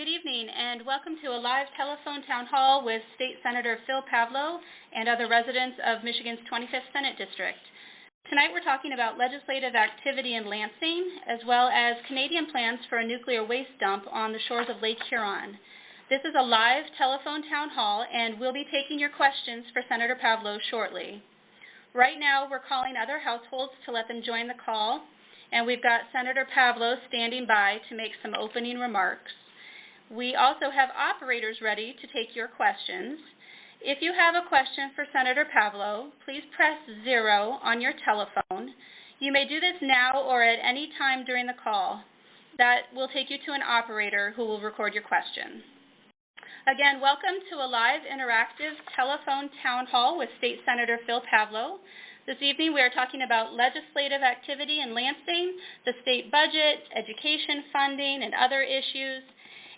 Good evening, and welcome to a live telephone town hall with State Senator Phil Pavlo and other residents of Michigan's 25th Senate District. Tonight we're talking about legislative activity in Lansing, as well as Canadian plans for a nuclear waste dump on the shores of Lake Huron. This is a live telephone town hall, and we'll be taking your questions for Senator Pavlo shortly. Right now, we're calling other households to let them join the call, and we've got Senator Pavlo standing by to make some opening remarks. We also have operators ready to take your questions. If you have a question for Senator Pavlo, please press 0 on your telephone. You may do this now or at any time during the call. That will take you to an operator who will record your question. Again, welcome to a live interactive telephone town hall with State Senator Phil Pavlo. This evening we are talking about legislative activity in Lansing, the state budget, education funding, and other issues.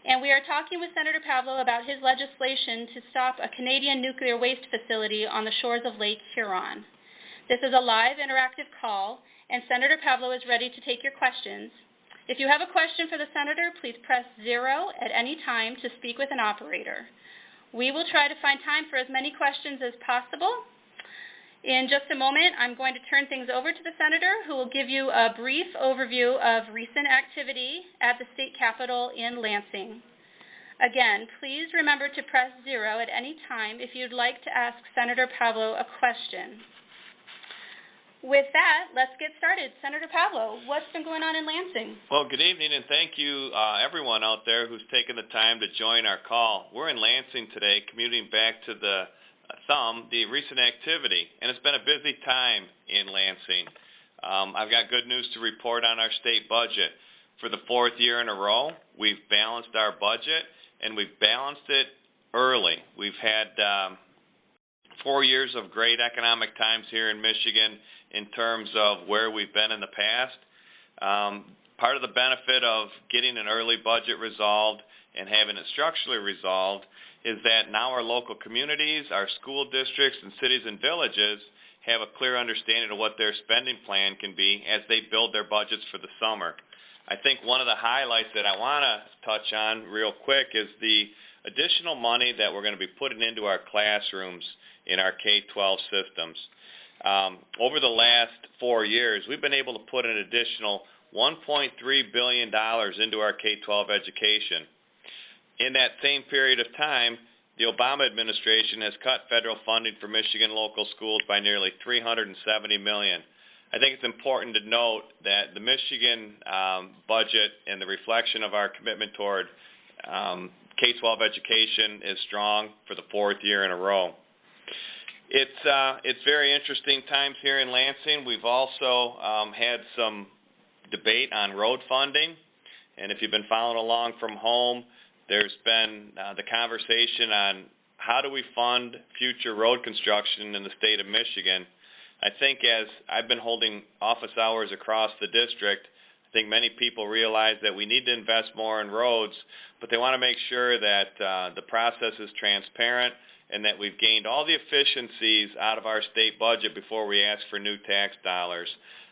And we are talking with Senator Pavlo about his legislation to stop a Canadian nuclear waste facility on the shores of Lake Huron. This is a live interactive call, and Senator Pavlo is ready to take your questions. If you have a question for the Senator, please press 0 at any time to speak with an operator. We will try to find time for as many questions as possible. In just a moment, I'm going to turn things over to the Senator, who will give you a brief overview of recent activity at the state capitol in Lansing. Again, please remember to press 0 at any time if you'd like to ask Senator Pavlo a question. With that, let's get started. Senator Pavlo, what's been going on in Lansing? Well, good evening, and thank you, everyone out there who's taken the time to join our call. We're in Lansing today, commuting back to the recent activity, and it's been a busy time in Lansing. I've got good news to report on our state budget. For the 4th year in a row, we've balanced our budget, and we've balanced it early. We've had 4 years of great economic times here in Michigan in terms of where we've been in the past. Part of the benefit of getting an early budget resolved and having it structurally resolved is that now our local communities, our school districts, and cities and villages have a clear understanding of what their spending plan can be as they build their budgets for the summer. I think one of the highlights that I want to touch on real quick is the additional money that we're going to be putting into our classrooms in our K-12 systems. Over the last 4 years, we've been able to put an additional $1.3 billion into our K-12 education. In that same period of time, the Obama administration has cut federal funding for Michigan local schools by nearly $370 million. I think it's important to note that the Michigan budget and the reflection of our commitment toward K-12 education is strong for the 4th year in a row. It's very interesting times here in Lansing. We've also had some debate on road funding, and if you've been following along from home, there's been the conversation on how do we fund future road construction in the state of Michigan. I think as I've been holding office hours across the district, I think many people realize that we need to invest more in roads, but they want to make sure that the process is transparent and that we've gained all the efficiencies out of our state budget before we ask for new tax dollars.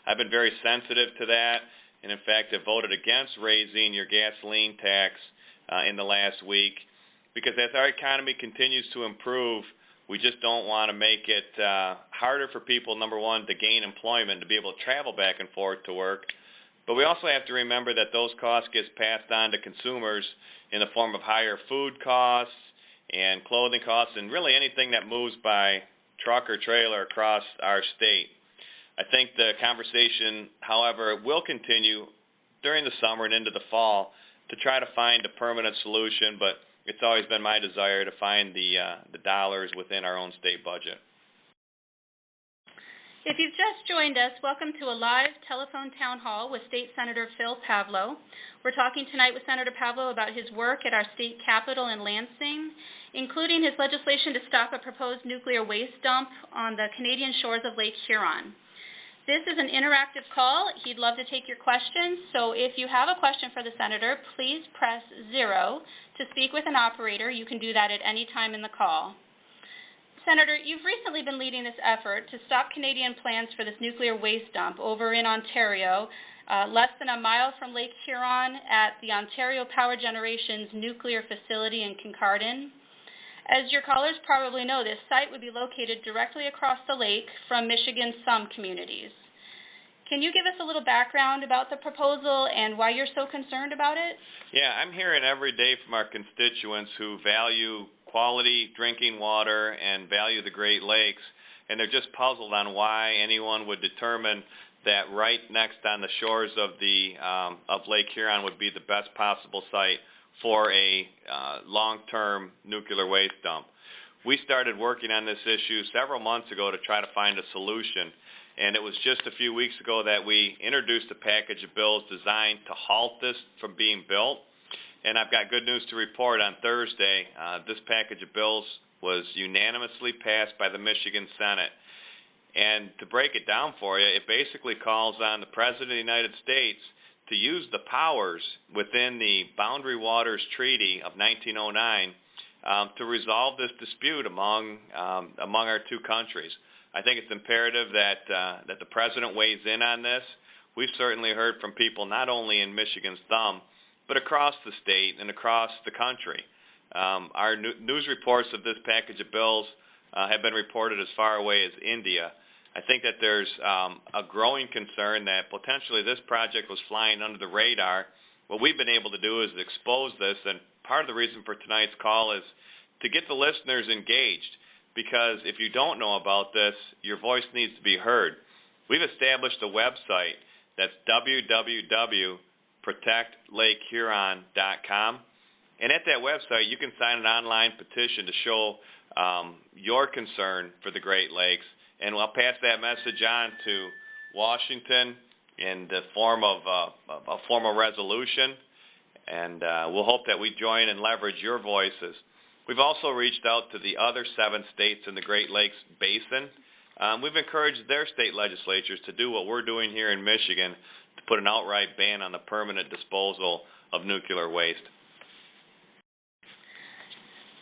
I've been very sensitive to that, and in fact have voted against raising your gasoline tax in the last week, because as our economy continues to improve, we just don't want to make it harder for people, number one, to gain employment, to be able to travel back and forth to work. But we also have to remember that those costs get passed on to consumers in the form of higher food costs and clothing costs and really anything that moves by truck or trailer across our state. I think the conversation, however, will continue during the summer and into the fall to try to find a permanent solution, but it's always been my desire to find the dollars within our own state budget. If you've just joined us, welcome to a live telephone town hall with State Senator Phil Pavlo. We're talking tonight with Senator Pavlo about his work at our state capitol in Lansing, including his legislation to stop a proposed nuclear waste dump on the Canadian shores of Lake Huron. This is an interactive call. He'd love to take your questions, so if you have a question for the Senator, please press 0 to speak with an operator. You can do that at any time in the call. Senator, you've recently been leading this effort to stop Canadian plans for this nuclear waste dump over in Ontario less than a mile from Lake Huron at the Ontario Power Generation's nuclear facility in Kincardine. As your callers probably know, this site would be located directly across the lake from Michigan's Thumb communities. Can you give us a little background about the proposal and why you're so concerned about it? Yeah, I'm hearing every day from our constituents who value quality drinking water and value the Great Lakes, and they're just puzzled on why anyone would determine that right next on the shores of Lake Huron would be the best possible site for a long-term nuclear waste dump. We started working on this issue several months ago to try to find a solution, and it was just a few weeks ago that we introduced a package of bills designed to halt this from being built. And I've got good news to report. On Thursday, this package of bills was unanimously passed by the Michigan Senate. And to break it down for you, it basically calls on the President of the United States to use the powers within the Boundary Waters Treaty of 1909 to resolve this dispute among our two countries. I think it's imperative that the President weighs in on this. We've certainly heard from people not only in Michigan's Thumb, but across the state and across the country. Our news reports of this package of bills have been reported as far away as India. I think that there's a growing concern that potentially this project was flying under the radar. What we've been able to do is expose this, and part of the reason for tonight's call is to get the listeners engaged, because if you don't know about this, your voice needs to be heard. We've established a website that's www.protectlakehuron.com, and at that website you can sign an online petition to show your concern for the Great Lakes, and we'll pass that message on to Washington in the form of a formal resolution, and we'll hope that we join and leverage your voices. We've also reached out to the other 7 states in the Great Lakes Basin. We've encouraged their state legislatures to do what we're doing here in Michigan, to put an outright ban on the permanent disposal of nuclear waste.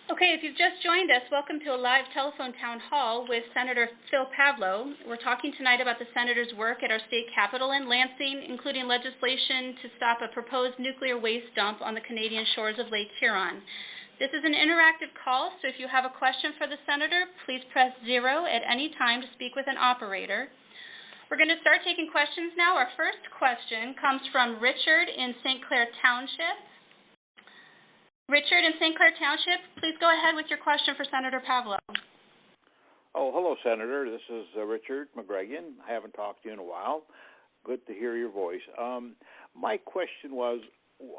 Okay, if you've just joined us, welcome to a live telephone town hall with Senator Phil Pavlo. We're talking tonight about the Senator's work at our state capitol in Lansing, including legislation to stop a proposed nuclear waste dump on the Canadian shores of Lake Huron. This is an interactive call, so if you have a question for the Senator, please press 0 at any time to speak with an operator. We're going to start taking questions now. Our first question comes from Richard in St. Clair Township. Richard in St. Clair Township, please go ahead with your question for Senator Pavlo. Oh, hello, Senator. This is Richard McGregin. I haven't talked to you in a while. Good to hear your voice. My question was,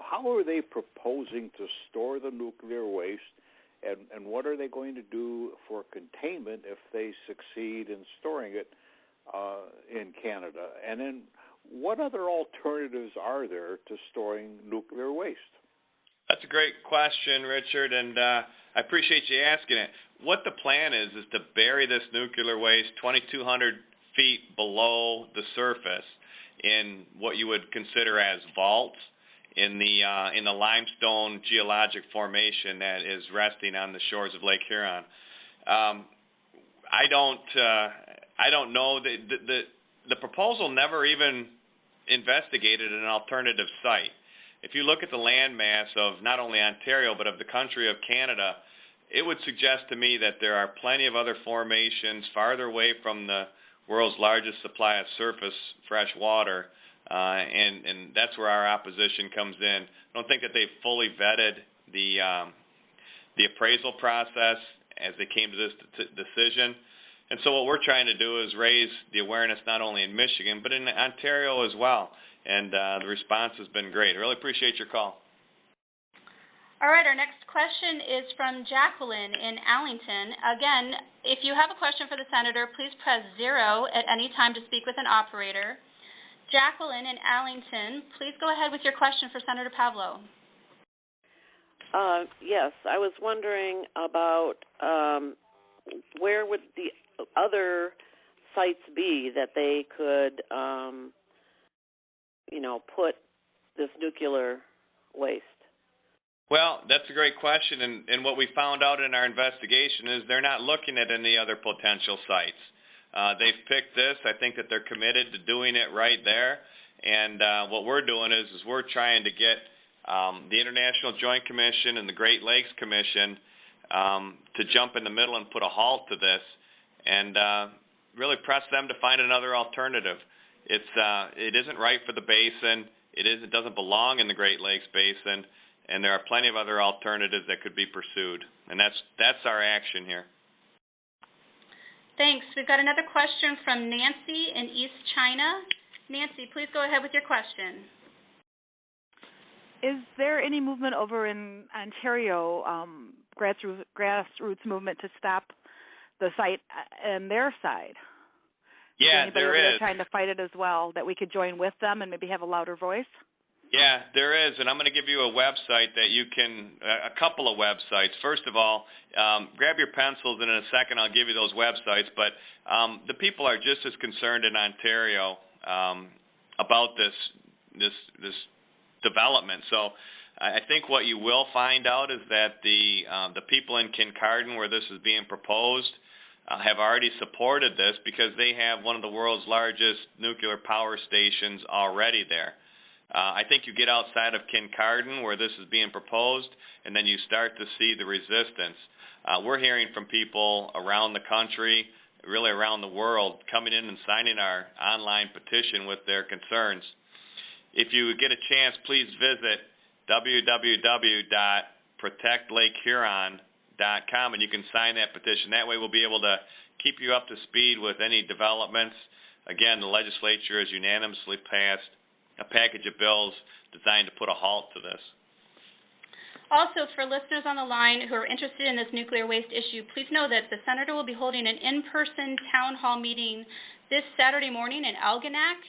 how are they proposing to store the nuclear waste, and what are they going to do for containment if they succeed in storing it in Canada? And then what other alternatives are there to storing nuclear waste? That's a great question, Richard, and I appreciate you asking it. What the plan is to bury this nuclear waste 2,200 feet below the surface in what you would consider as vaults in the limestone geologic formation that is resting on the shores of Lake Huron. I don't know. The proposal never even investigated an alternative site. If you look at the land mass of not only Ontario but of the country of Canada, it would suggest to me that there are plenty of other formations farther away from the world's largest supply of surface fresh water, and that's where our opposition comes in. I don't think that they've fully vetted the appraisal process as they came to this decision. And so what we're trying to do is raise the awareness not only in Michigan but in Ontario as well. And the response has been great. I really appreciate your call. All right, our next question is from Jacqueline in Allington. Again, if you have a question for the Senator, please press 0 at any time to speak with an operator. Jacqueline in Allington, please go ahead with your question for Senator Pavlo. Yes, I was wondering about where would the other sites be that they could put this nuclear waste? Well, that's a great question, and what we found out in our investigation is they're not looking at any other potential sites. They've picked this. I think that they're committed to doing it right there, And what we're doing is we're trying to get the International Joint Commission and the Great Lakes Commission to jump in the middle and put a halt to this, and really press them to find another alternative. It isn't right for the basin. It doesn't belong in the Great Lakes Basin, and there are plenty of other alternatives that could be pursued. And that's our action here. Thanks. We've got another question from Nancy in East China. Nancy, please go ahead with your question. Is there any movement over in Ontario, grassroots movement to stop the site on their side? Yeah, there is. Trying to fight it as well, that we could join with them and maybe have a louder voice? Yeah, there is, and I'm going to give you a website that you can, a couple of websites. First of all, grab your pencils, and in a second I'll give you those websites. But the people are just as concerned in Ontario about this development. So I think what you will find out is that the people in Kincardine, where this is being proposed, have already supported this because they have one of the world's largest nuclear power stations already there. I think you get outside of Kincardine, where this is being proposed, and then you start to see the resistance. We're hearing from people around the country, really around the world, coming in and signing our online petition with their concerns. If you get a chance, please visit www.protectlakehuron.com, and you can sign that petition. That way we'll be able to keep you up to speed with any developments. Again, the legislature has unanimously passed a package of bills designed to put a halt to this. Also, for listeners on the line who are interested in this nuclear waste issue, please know that the Senator will be holding an in-person town hall meeting this Saturday morning in Algonac,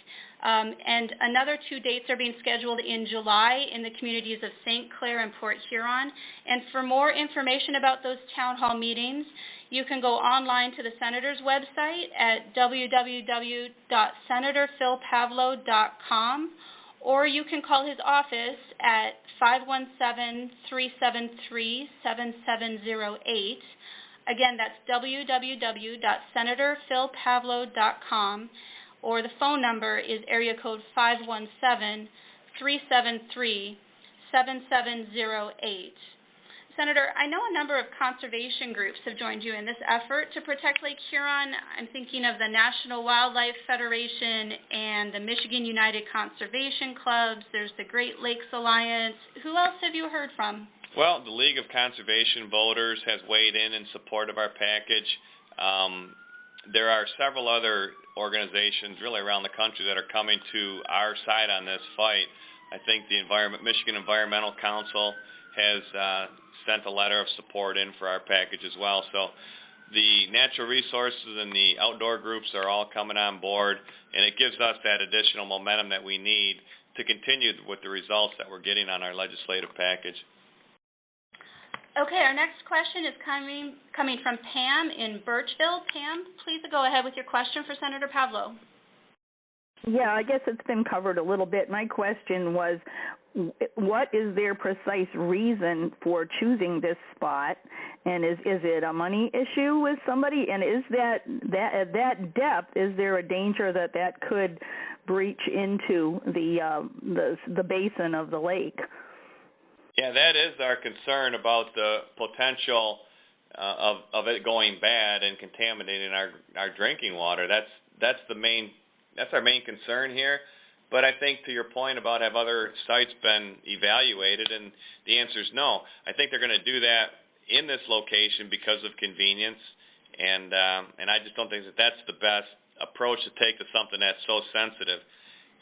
and another 2 dates are being scheduled in July in the communities of St. Clair and Port Huron. And for more information about those town hall meetings, you can go online to the Senator's website at www.senatorphilpavlo.com, or you can call his office at 517-373-7708. Again, that's www.senatorphilpavlo.com, or the phone number is area code 517-373-7708. Senator, I know a number of conservation groups have joined you in this effort to protect Lake Huron. I'm thinking of the National Wildlife Federation and the Michigan United Conservation Clubs. There's the Great Lakes Alliance. Who else have you heard from? Well, the League of Conservation Voters has weighed in support of our package. There are several other organizations really around the country that are coming to our side on this fight. I think the Michigan Environmental Council has sent a letter of support in for our package as well. So the natural resources and the outdoor groups are all coming on board, and it gives us that additional momentum that we need to continue with the results that we're getting on our legislative package. Okay, our next question is coming from Pam in Birchville. Pam, please go ahead with your question for Senator Pavlo. Yeah, I guess it's been covered a little bit. My question was, what is their precise reason for choosing this spot? And is it a money issue with somebody? And is that at that depth, is there a danger that could breach into the basin of the lake? Yeah, that is our concern about the potential of it going bad and contaminating our drinking water. That's our main concern here. But I think to your point about have other sites been evaluated, and the answer is no. I think they're going to do that in this location because of convenience, and I just don't think that's the best approach to take to something that's so sensitive.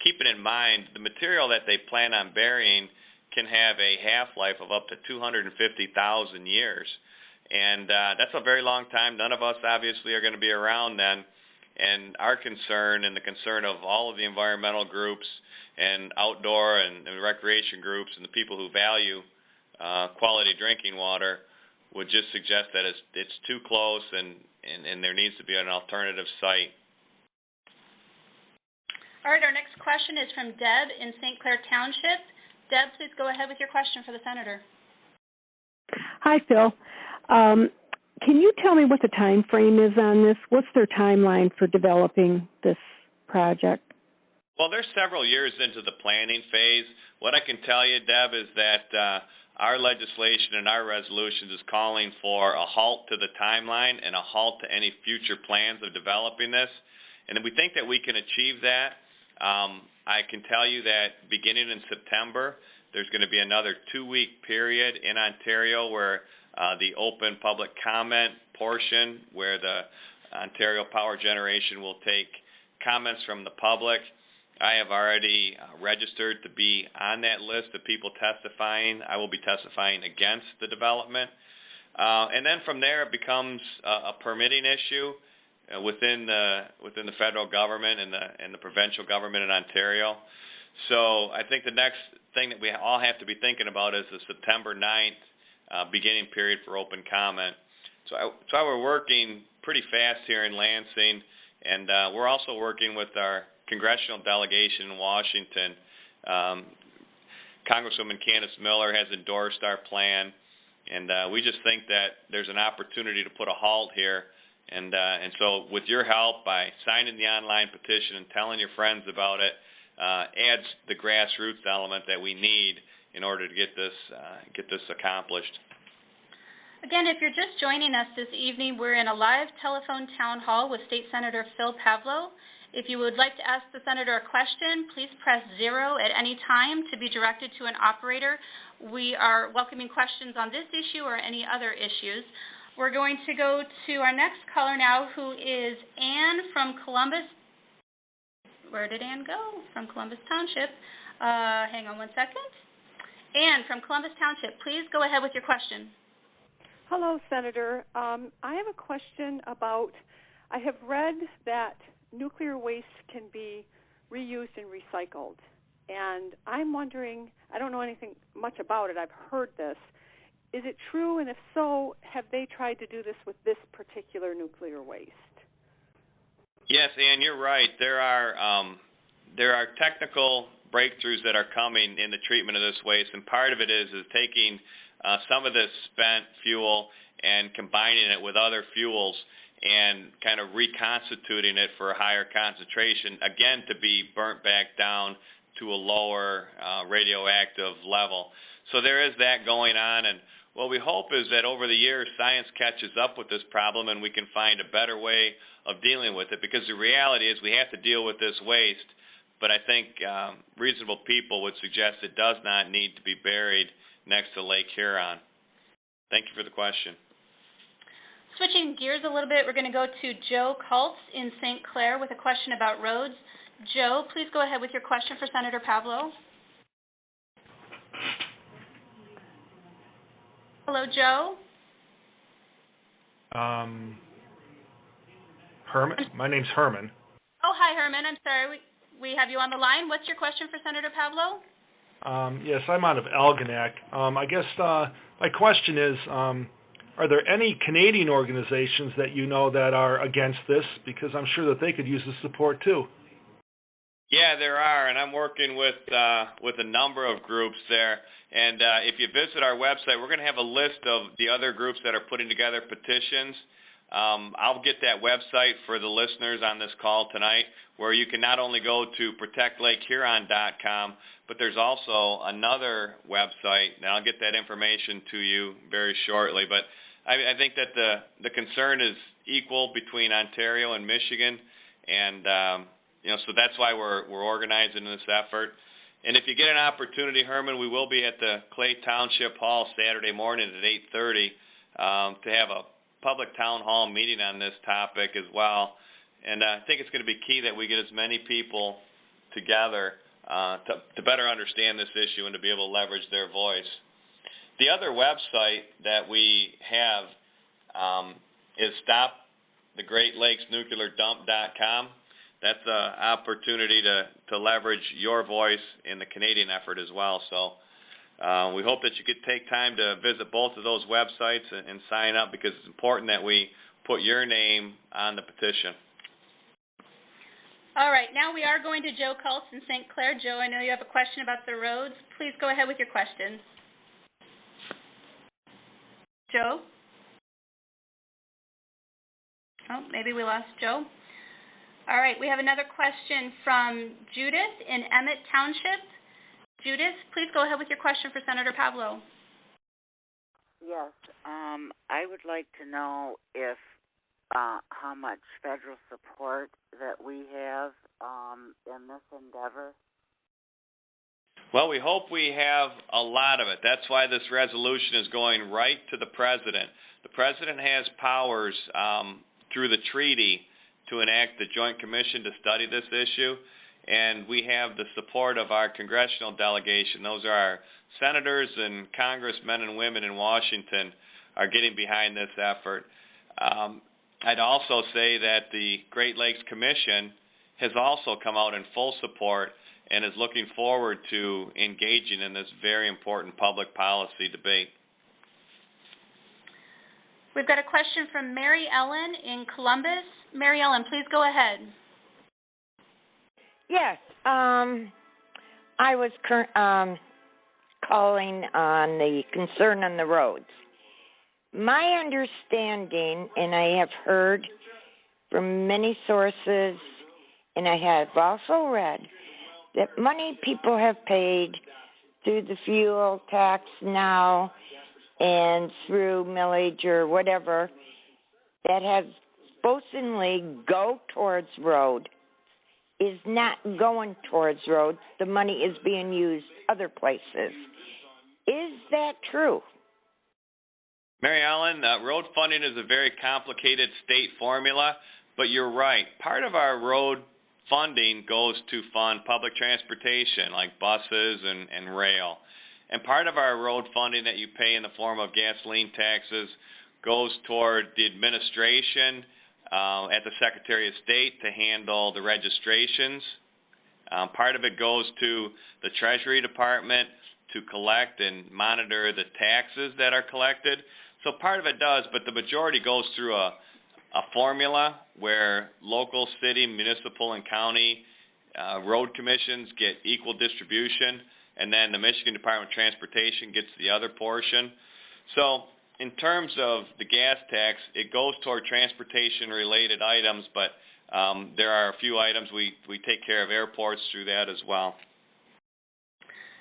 Keeping in mind, the material that they plan on burying can have a half-life of up to 250,000 years, and that's a very long time. None of us obviously are going to be around then. And our concern and the concern of all of the environmental groups and outdoor and recreation groups and the people who value quality drinking water would just suggest that it's too close and there needs to be an alternative site. All right, our next question is from Deb in St. Clair Township. Deb, please go ahead with your question for the Senator. Hi, Phil. Can you tell me what the time frame is on this? What's their timeline for developing this project? Well, they're several years into the planning phase. What I can tell you, Deb, is that our legislation and our resolutions is calling for a halt to the timeline and a halt to any future plans of developing this. And we think that we can achieve that. I can tell you that beginning in September, there's going to be another 2-week period in Ontario where the open public comment portion, where the Ontario Power Generation will take comments from the public. I have already registered to be on that list of people testifying. I will be testifying against the development. And then from there, it becomes a permitting issue within the federal government and the provincial government in Ontario. So I think the next thing that we all have to be thinking about is the September 9th beginning period for open comment. So we're working pretty fast here in Lansing, and we're also working with our congressional delegation in Washington. Congresswoman Candace Miller has endorsed our plan, and we just think that there's an opportunity to put a halt here. And so with your help, by signing the online petition and telling your friends about it, adds the grassroots element that we need in order to get this accomplished. Again, if you're just joining us this evening, we're in a live telephone town hall with State Senator Phil Pavlo. If you would like to ask the Senator a question, please press 0 at any time to be directed to an operator. We are welcoming questions on this issue or any other issues. We're going to go to our next caller now, who is Ann from Columbus. Where did Ann go? From Columbus Township. Hang on one second. Ann from Columbus Township, please go ahead with your question. Hello, Senator. I have a question about, I have read that nuclear waste can be reused and recycled. And I'm wondering, I don't know anything much about it. I've heard this. Is it true? And if so, have they tried to do this with this particular nuclear waste? Yes, Ann, you're right. There are technical breakthroughs that are coming in the treatment of this waste, and part of it is taking some of this spent fuel and combining it with other fuels and kind of reconstituting it for a higher concentration, again, to be burnt back down to a lower radioactive level. So there is that going on, and what we hope is that over the years, science catches up with this problem and we can find a better way of dealing with it, because the reality is we have to deal with this waste, but I think reasonable people would suggest it does not need to be buried next to Lake Huron. Thank you for the question. Switching gears a little bit, we're going to go to Joe Kultz in St. Clair with a question about roads. Joe, please go ahead with your question for Senator Pavlo. Hello, Joe. Herman? My name's Herman. Oh, hi, Herman. I'm sorry. We have you on the line. What's your question for Senator Pavlo? Yes, I'm out of Algonac. I guess my question is, are there any Canadian organizations that you know that are against this? Because I'm sure that they could use the support too. Yeah, there are, and I'm working with a number of groups there. And if you visit our website, we're going to have a list of the other groups that are putting together petitions. I'll get that website for the listeners on this call tonight, where you can not only go to protectlakehuron.com, but there's also another website, and I'll get that information to you very shortly. But I think that the concern is equal between Ontario and Michigan, and so that's why we're organizing this effort. And if you get an opportunity, Herman, we will be at the Clay Township Hall Saturday morning at 8:30 to have a public town hall meeting on this topic as well. And I think it's going to be key that we get as many people together to better understand this issue and to be able to leverage their voice. The other website that we have is StopTheGreatLakesNuclearDump.com. That's an opportunity to leverage your voice in the Canadian effort as well. So we hope that you could take time to visit both of those websites and sign up, because it's important that we put your name on the petition. All right, now we are going to Joe Kultz in St. Clair. Joe, I know you have a question about the roads. Please go ahead with your question. Joe? Oh, maybe we lost Joe. All right, we have another question from Judith in Emmett Township. Judith, please go ahead with your question for Senator Pavlo. Yes, I would like to know if how much federal support that we have in this endeavor. Well, we hope we have a lot of it. That's why this resolution is going right to the President. The President has powers through the treaty to enact the Joint Commission to study this issue, and we have the support of our congressional delegation. Those are our senators and congressmen and women in Washington are getting behind this effort. I'd also say that the Great Lakes Commission has also come out in full support and is looking forward to engaging in this very important public policy debate. We've got a question from Mary Ellen in Columbus. Mary Ellen, please go ahead. Yes, I was calling on the concern on the roads. My understanding, and I have heard from many sources, and I have also read, that money people have paid through the fuel tax now and through millage or whatever that has supposedly go towards road is not going towards roads. The money is being used other places. Is that true? Mary Ellen, road funding is a very complicated state formula, but you're right. Part of our road funding goes to fund public transportation like buses and rail. And part of our road funding that you pay in the form of gasoline taxes goes toward the administration at the Secretary of State to handle the registrations. Part of it goes to the Treasury Department to collect and monitor the taxes that are collected. So part of it does, but the majority goes through a formula where local, city, municipal, and county road commissions get equal distribution, and then the Michigan Department of Transportation gets the other portion. So in terms of the gas tax, it goes toward transportation-related items, but there are a few items we take care of airports through that as well.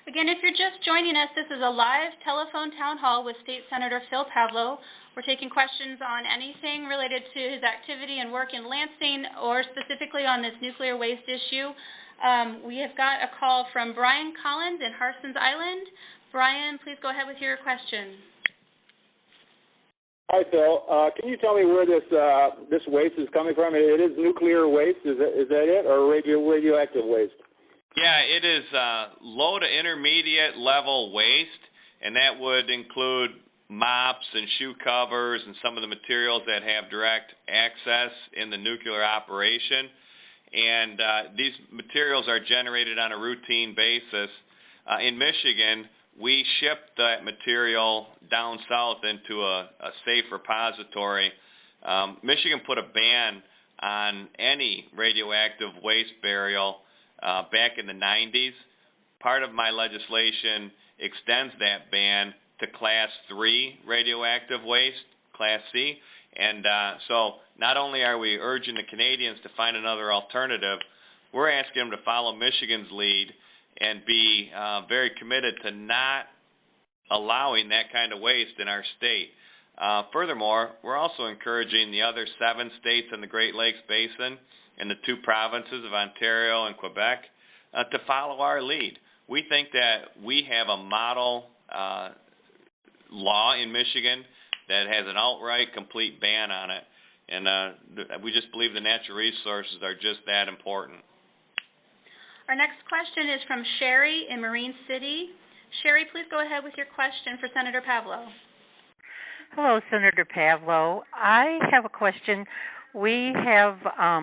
Again, if you're just joining us, this is a live telephone town hall with State Senator Phil Pavlo. We're taking questions on anything related to his activity and work in Lansing or specifically on this nuclear waste issue. We have got a call from Brian Collins in Harsons Island. Brian, please go ahead with your question. Hi, Phil. Can you tell me where this waste is coming from? It is nuclear waste, is that it, or radioactive waste? Yeah, it is low to intermediate level waste, and that would include mops and shoe covers and some of the materials that have direct access in the nuclear operation. And these materials are generated on a routine basis. In Michigan, we ship that material down south into a safe repository. Michigan put a ban on any radioactive waste burial back in the 90s. Part of my legislation extends that ban to Class 3 radioactive waste, Class C. And so not only are we urging the Canadians to find another alternative, we're asking them to follow Michigan's lead and be very committed to not allowing that kind of waste in our state. Furthermore, we're also encouraging the other 7 states in the Great Lakes Basin and the 2 provinces of Ontario and Quebec to follow our lead. We think that we have a model law in Michigan that has an outright complete ban on it. And we just believe the natural resources are just that important. Our next question is from Sherry in Marine City. Sherry, please go ahead with your question for Senator Pavlo. Hello, Senator Pavlo. I have a question. We have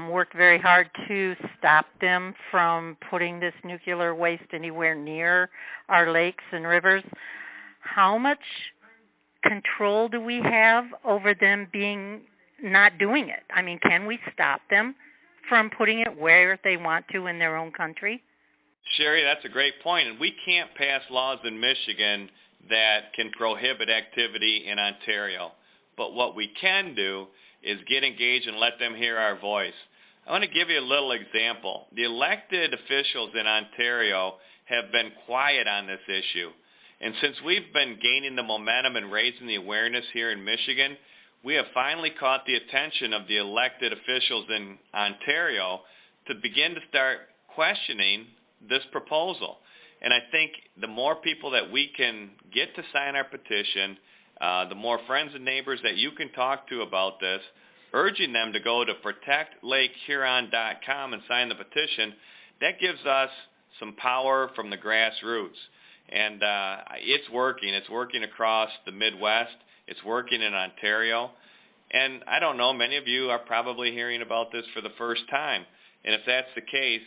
worked very hard to stop them from putting this nuclear waste anywhere near our lakes and rivers. How much control do we have over them not doing it? I mean, can we stop them from putting it where they want to in their own country? Sherry, that's a great point. And we can't pass laws in Michigan that can prohibit activity in Ontario. But what we can do is get engaged and let them hear our voice. I want to give you a little example. The elected officials in Ontario have been quiet on this issue. And since we've been gaining the momentum and raising the awareness here in Michigan, we have finally caught the attention of the elected officials in Ontario to begin to start questioning this proposal. And I think the more people that we can get to sign our petition, the more friends and neighbors that you can talk to about this, urging them to go to protectlakehuron.com and sign the petition, that gives us some power from the grassroots. And it's working. It's working across the Midwest. It's working in Ontario. And I don't know, many of you are probably hearing about this for the first time. And if that's the case,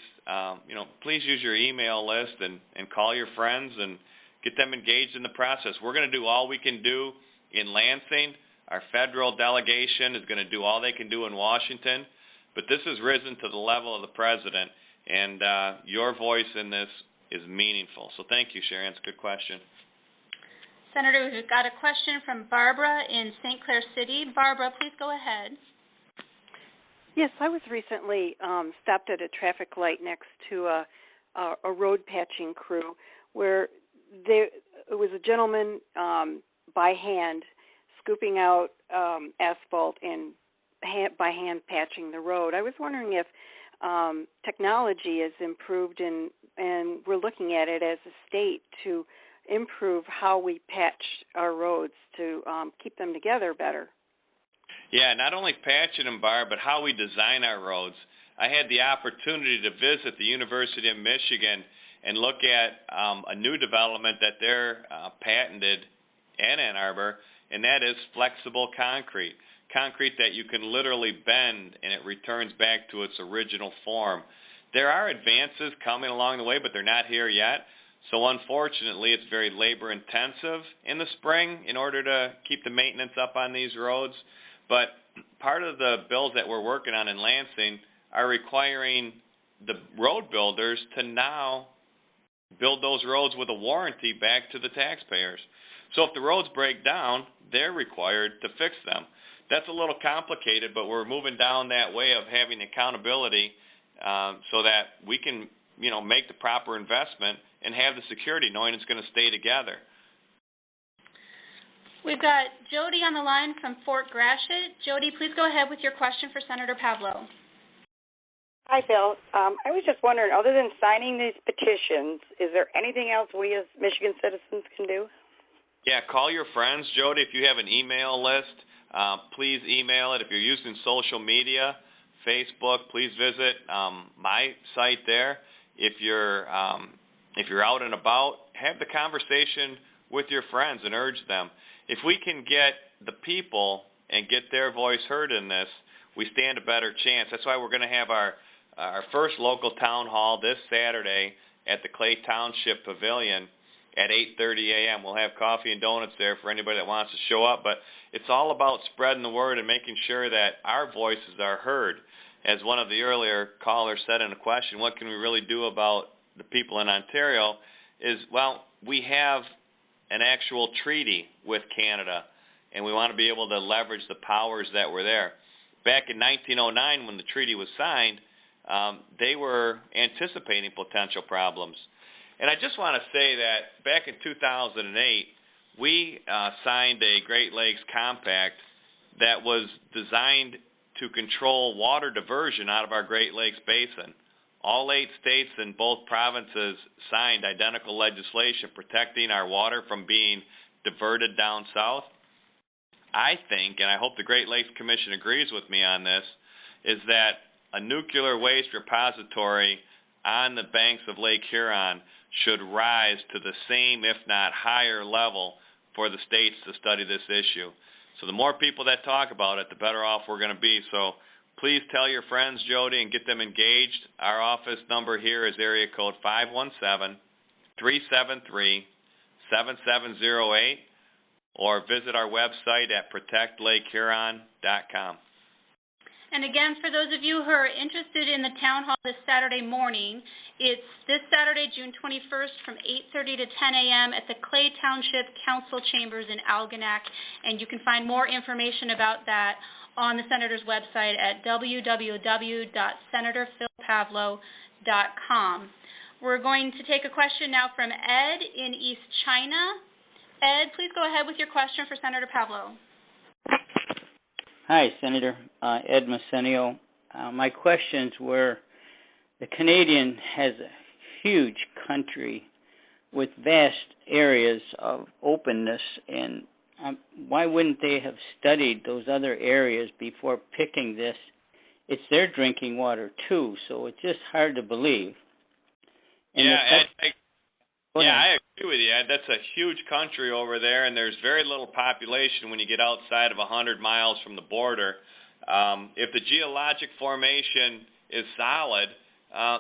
please use your email list and call your friends and get them engaged in the process. We're going to do all we can do in Lansing. Our federal delegation is going to do all they can do in Washington. But this has risen to the level of the president, and your voice in this is meaningful. So thank you, Sharon. It's a good question. Senator, we've got a question from Barbara in St. Clair City. Barbara, please go ahead. Yes, I was recently stopped at a traffic light next to a road patching crew where it was a gentleman by hand scooping out asphalt and by hand patching the road. I was wondering if technology has improved and we're looking at it as a state to improve how we patch our roads to keep them together better. Yeah, not only patching them, Barb, but how we design our roads. I had the opportunity to visit the University of Michigan and look at a new development that they're patented in Ann Arbor, and that is flexible concrete. Concrete that you can literally bend and it returns back to its original form. There are advances coming along the way, but they're not here yet. So unfortunately, it's very labor intensive in the spring in order to keep the maintenance up on these roads. But part of the bills that we're working on in Lansing are requiring the road builders to now build those roads with a warranty back to the taxpayers. So if the roads break down, they're required to fix them. That's a little complicated, but we're moving down that way of having accountability so that we can, make the proper investment and have the security knowing it's going to stay together. We've got Jody on the line from Fort Gratiot. Jody, please go ahead with your question for Senator Pavlo. Hi, Phil. I was just wondering, other than signing these petitions, is there anything else we as Michigan citizens can do? Yeah, call your friends, Jody. If you have an email list, please email it. If you're using social media, Facebook, please visit my site there. If you're out and about, have the conversation with your friends and urge them. If we can get the people and get their voice heard in this, we stand a better chance. That's why we're going to have our first local town hall this Saturday at the Clay Township Pavilion at 8:30 a.m. We'll have coffee and donuts there for anybody that wants to show up. But it's all about spreading the word and making sure that our voices are heard. As one of the earlier callers said in a question, what can we really do about the people in Ontario is, well, we have an actual treaty with Canada, and we want to be able to leverage the powers that were there. Back in 1909, when the treaty was signed, they were anticipating potential problems. And I just want to say that back in 2008, we signed a Great Lakes Compact that was designed to control water diversion out of our Great Lakes Basin. All 8 states and both provinces signed identical legislation protecting our water from being diverted down south. I think, and I hope the Great Lakes Commission agrees with me on this, is that a nuclear waste repository on the banks of Lake Huron should rise to the same, if not higher level for the states to study this issue. So the more people that talk about it, the better off we're going to be. So please tell your friends, Jody, and get them engaged. Our office number here is area code 517-373-7708, or visit our website at protectlakehuron.com. And again, for those of you who are interested in the town hall this Saturday morning, it's this Saturday, June 21st from 8:30 to 10 a.m. at the Clay Township Council Chambers in Algonac, and you can find more information about that on the Senator's website at www.senatorphilpavlo.com. We're going to take a question now from Ed in East China. Ed, please go ahead with your question for Senator Pavlo. Hi, Senator. Ed Macenio. My questions were, the Canadian has a huge country with vast areas of openness, and why wouldn't they have studied those other areas before picking this? It's their drinking water, too, so it's just hard to believe. And I agree with you, Ed. That's a huge country over there, and there's very little population when you get outside of 100 miles from the border. If the geologic formation is solid,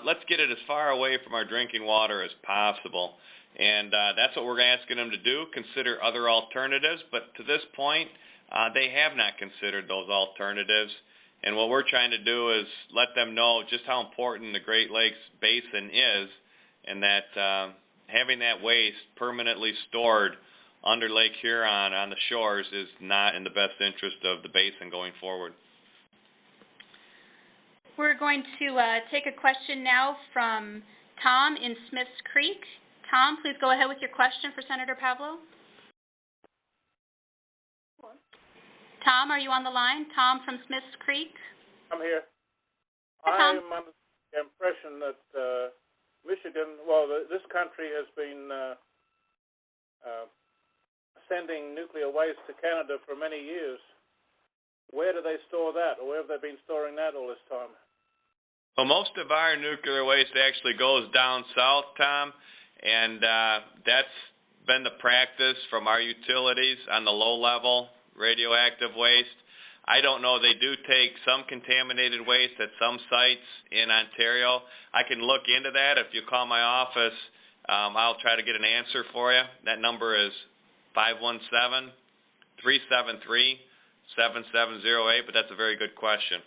let's get it as far away from our drinking water as possible. And that's what we're asking them to do, consider other alternatives. But to this point, they have not considered those alternatives. And what we're trying to do is let them know just how important the Great Lakes Basin is, and that having that waste permanently stored under Lake Huron on the shores is not in the best interest of the basin going forward. We're going to take a question now from Tom in Smiths Creek. Tom, please go ahead with your question for Senator Pavlo. Tom, are you on the line? Tom from Smiths Creek? I'm here. Hi, Tom. I'm under the impression that Michigan, this country has been sending nuclear waste to Canada for many years. Where do they store that, or where have they been storing that all this time? Well, most of our nuclear waste actually goes down south, Tom, and that's been the practice from our utilities on the low-level radioactive waste. I don't know. They do take some contaminated waste at some sites in Ontario. I can look into that. If you call my office, I'll try to get an answer for you. That number is 517-373-7708, but that's a very good question.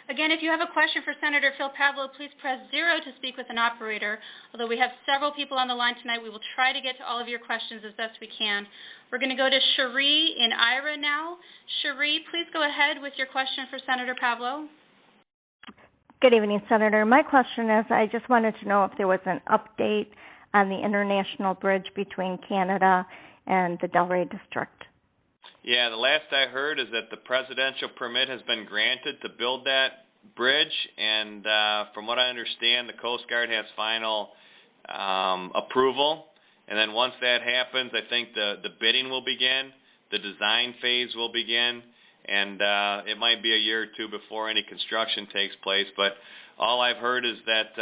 Again, if you have a question for Senator Phil Pavlo, please press 0 to speak with an operator. Although we have several people on the line tonight, we will try to get to all of your questions as best we can. We're going to go to Cherie in Ira now. Cherie, please go ahead with your question for Senator Pavlo. Good evening, Senator. My question is, I just wanted to know if there was an update on the international bridge between Canada and the Delray District. Yeah, the last I heard is that the presidential permit has been granted to build that bridge, and from what I understand, the Coast Guard has final approval. And then once that happens, I think the bidding will begin, the design phase will begin, and it might be a year or two before any construction takes place. But all I've heard is that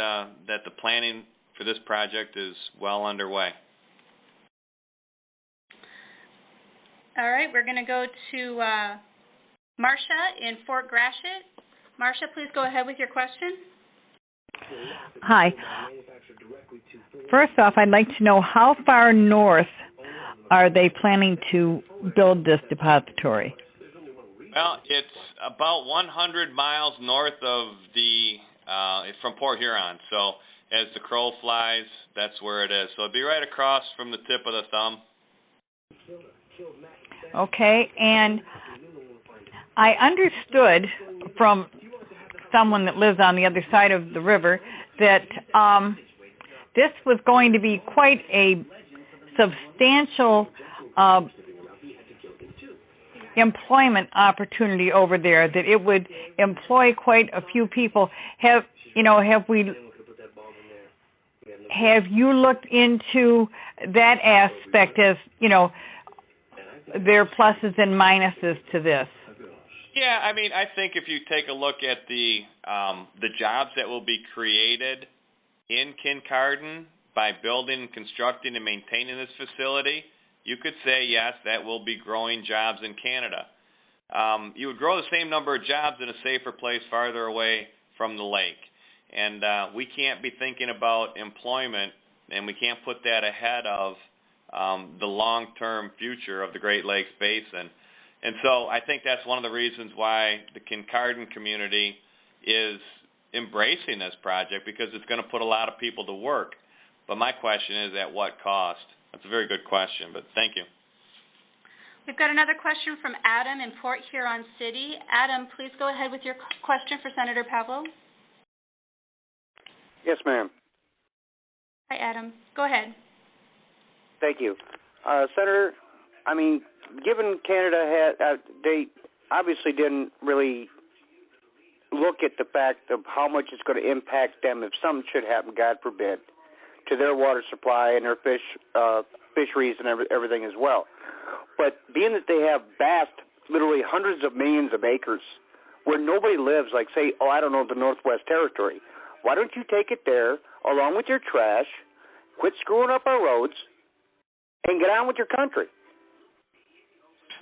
the planning for this project is well underway. All right, we're going to go to Marcia in Fort Gratiot. Marcia, please go ahead with your question. Hi. First off, I'd like to know how far north are they planning to build this depository? Well, it's about 100 miles north of from Port Huron. So as the crow flies, that's where it is. So it'd be right across from the tip of the thumb. Okay, and I understood from someone that lives on the other side of the river that this was going to be quite a substantial employment opportunity over there, that it would employ quite a few people. Have you looked into that aspect as, there are pluses and minuses to this? Yeah, I mean, I think if you take a look at the jobs that will be created in Kincardine by building, constructing, and maintaining this facility, you could say, yes, that will be growing jobs in Canada. You would grow the same number of jobs in a safer place farther away from the lake. And we can't be thinking about employment, and we can't put that ahead of the long-term future of the Great Lakes Basin. And so I think that's one of the reasons why the Kincardine community is embracing this project, because it's going to put a lot of people to work. But my question is, at what cost? That's a very good question, but thank you. We've got another question from Adam in Port Huron City. Adam, please go ahead with your question for Senator Pavlo. Yes, ma'am. Hi, Adam. Go ahead. Thank you. Senator, I mean, given Canada had, they obviously didn't really look at the fact of how much it's going to impact them if something should happen, God forbid, to their water supply and their fisheries and everything as well. But being that they have vast, literally hundreds of millions of acres where nobody lives, like, say, the Northwest Territory, why don't you take it there along with your trash, quit screwing up our roads, and get on with your country?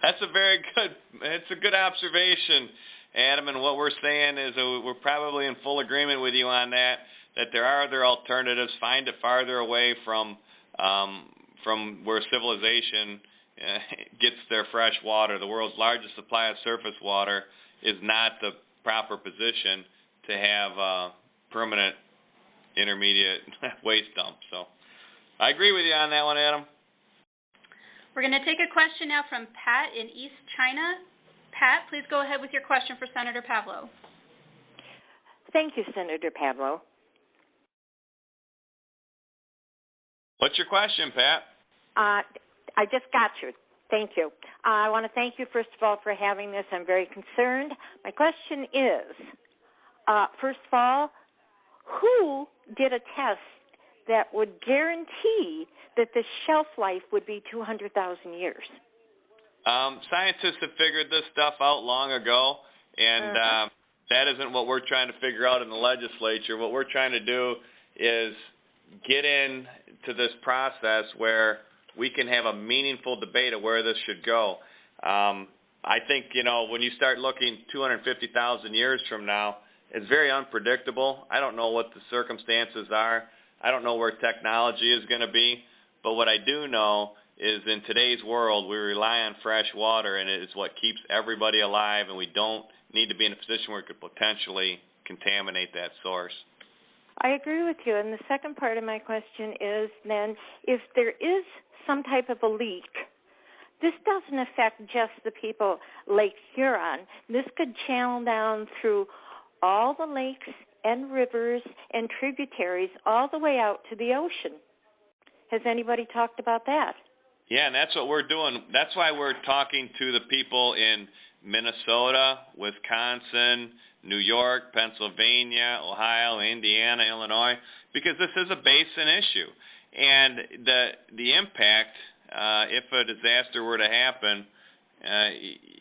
That's it's a good observation, Adam, and what we're saying is we're probably in full agreement with you on that there are other alternatives. Find it farther away from where civilization gets their fresh water. The world's largest supply of surface water is not the proper position to have permanent intermediate waste dump. So I agree with you on that one, Adam. We're going to take a question now from Pat in East China. Pat, please go ahead with your question for Senator Pavlo. Thank you, Senator Pavlo. What's your question, Pat? I just got you. Thank you. I want to thank you, first of all, for having this. I'm very concerned. My question is, first of all, who did a test that would guarantee that the shelf life would be 200,000 years? Scientists have figured this stuff out long ago, and that isn't what we're trying to figure out in the legislature. What we're trying to do is get into this process where we can have a meaningful debate of where this should go. I think, when you start looking 250,000 years from now, it's very unpredictable. I don't know what the circumstances are. I don't know where technology is going to be. But what I do know is in today's world, we rely on fresh water, and it is what keeps everybody alive, and we don't need to be in a position where it could potentially contaminate that source. I agree with you. And the second part of my question is then, if there is some type of a leak, this doesn't affect just the people Lake Huron. This could channel down through all the lakes and rivers and tributaries all the way out to the ocean. Has anybody talked about that? Yeah, and that's what we're doing. That's why we're talking to the people in Minnesota, Wisconsin, New York, Pennsylvania, Ohio, Indiana, Illinois, because this is a basin issue. And the impact, if a disaster were to happen,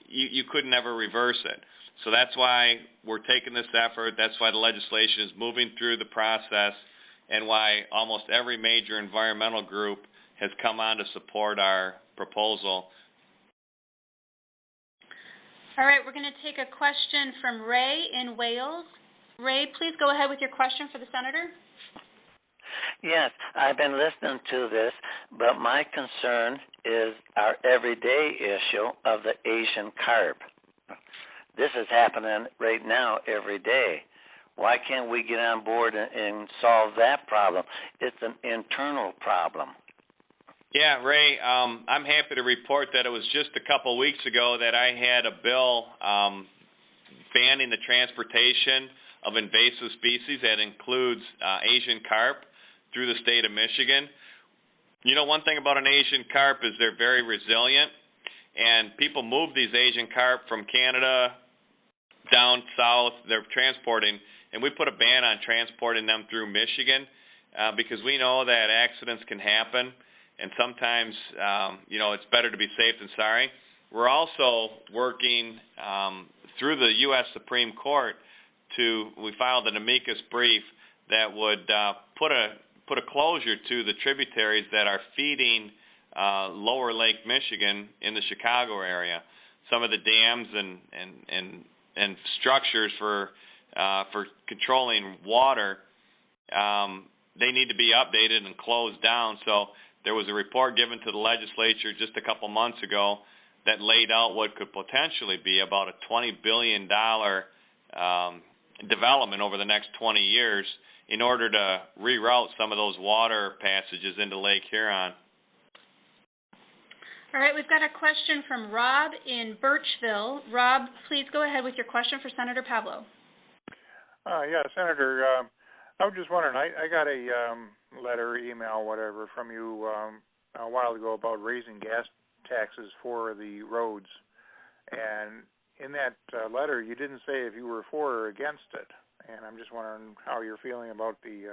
you could never reverse it. So that's why we're taking this effort. That's why the legislation is moving through the process, and why almost every major environmental group has come on to support our proposal. All right, we're going to take a question from Ray in Wales. Ray, please go ahead with your question for the Senator. Yes, I've been listening to this, but my concern is our everyday issue of the Asian carp. This is happening right now every day. Why can't we get on board and solve that problem? It's an internal problem. Yeah, Ray, I'm happy to report that it was just a couple weeks ago that I had a bill banning the transportation of invasive species that includes Asian carp through the state of Michigan. You know, one thing about an Asian carp is they're very resilient, and people move these Asian carp from Canada down south. They're transporting, and we put a ban on transporting them through Michigan because we know that accidents can happen. And sometimes, it's better to be safe than sorry. We're also working through the U.S. Supreme Court we filed an amicus brief that would put a closure to the tributaries that are feeding lower Lake Michigan in the Chicago area. Some of the dams and structures for controlling water, they need to be updated and closed down. So there was a report given to the legislature just a couple months ago that laid out what could potentially be about a $20 billion development over the next 20 years in order to reroute some of those water passages into Lake Huron. All right, we've got a question from Rob in Birchville. Rob, please go ahead with your question for Senator Pavlo. Yeah, Senator, I was just wondering, I got a letter, email, whatever, from you a while ago about raising gas taxes for the roads. And in that letter, you didn't say if you were for or against it. And I'm just wondering how you're feeling about the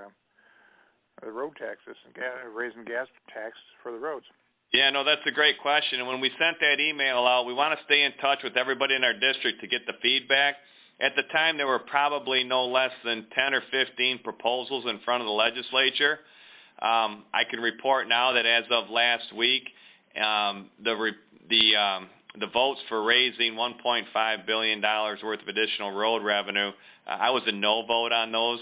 road taxes and raising gas tax for the roads. Yeah, no, that's a great question. And when we sent that email out, we want to stay in touch with everybody in our district to get the feedback. At the time, there were probably no less than 10 or 15 proposals in front of the legislature. I can report now that as of last week, the votes for raising $1.5 billion worth of additional road revenue, I was a no vote on those.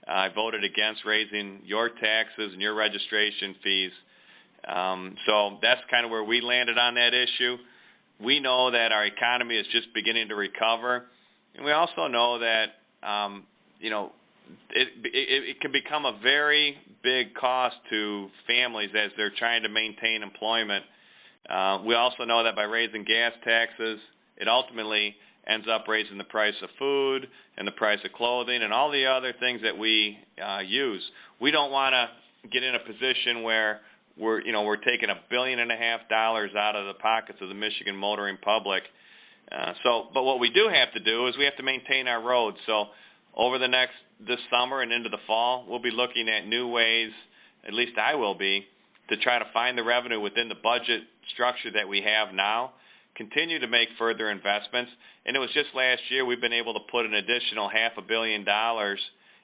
I voted against raising your taxes and your registration fees. So that's kind of where we landed on that issue. We know that our economy is just beginning to recover, and we also know that it can become a very big cost to families as they're trying to maintain employment. We also know that by raising gas taxes, it ultimately ends up raising the price of food and the price of clothing and all the other things that we use. We don't want to get in a position where we're taking $1.5 billion out of the pockets of the Michigan motoring public. But what we do have to do is we have to maintain our roads. So over this summer and into the fall, we'll be looking at new ways, at least I will be, to try to find the revenue within the budget structure that we have now, continue to make further investments. And it was just last year we've been able to put an additional $500 million